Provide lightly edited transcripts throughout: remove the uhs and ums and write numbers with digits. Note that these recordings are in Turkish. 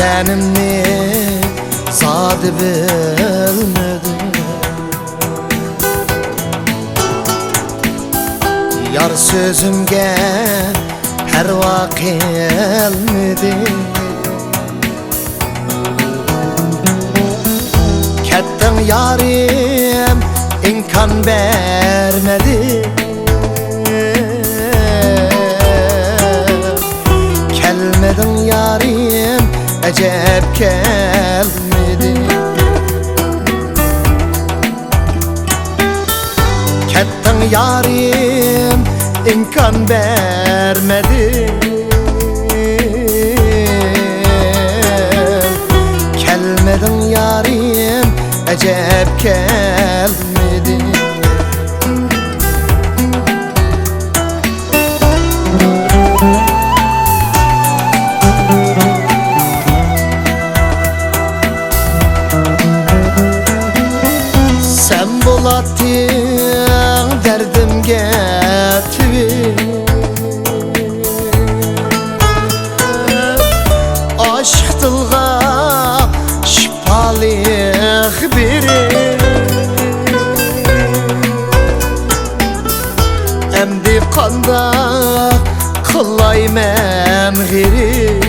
Bedenimni zat bilmedim. Yar sözümge perva qilmedi. Kettin yarim imkan vermedi. Kelmedin yarim acep gelmedi. Kettin yarim imkan vermedi. Kelmedin yarim acep gelmedi. Sen bulatın derdimge tüy. Aşk dılga şifalık biri. Emdi kanda kılaymen giri.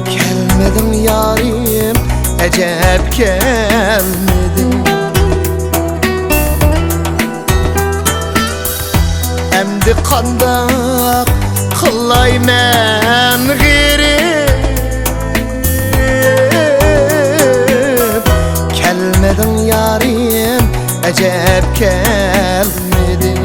Gelmedim yarim acep gelmedi. Emdi kanda kılaymen giri. Gelmedin yarim acep gelmedi.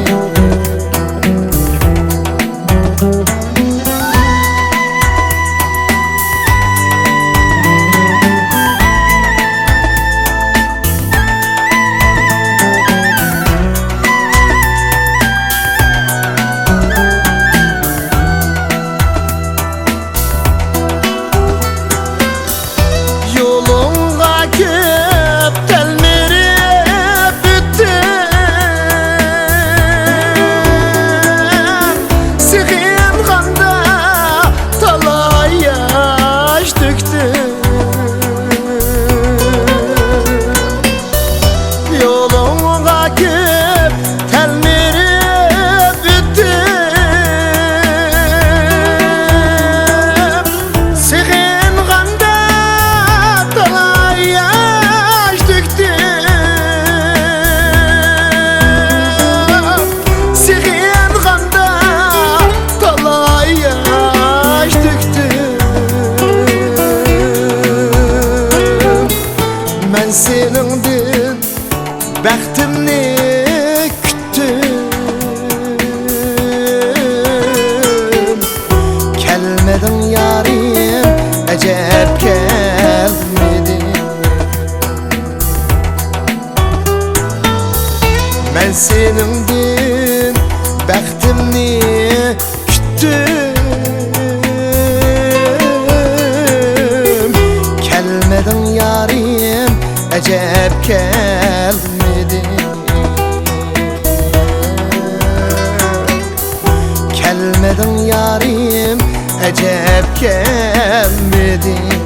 Ben senindin bəxtimni küttüm. Kelmedin yarim acep gelmedi. Ben senindin bəxtimni küttüm. Kelmedin yarim acep gelmedi. Kelmedin yarim acep gelmedi.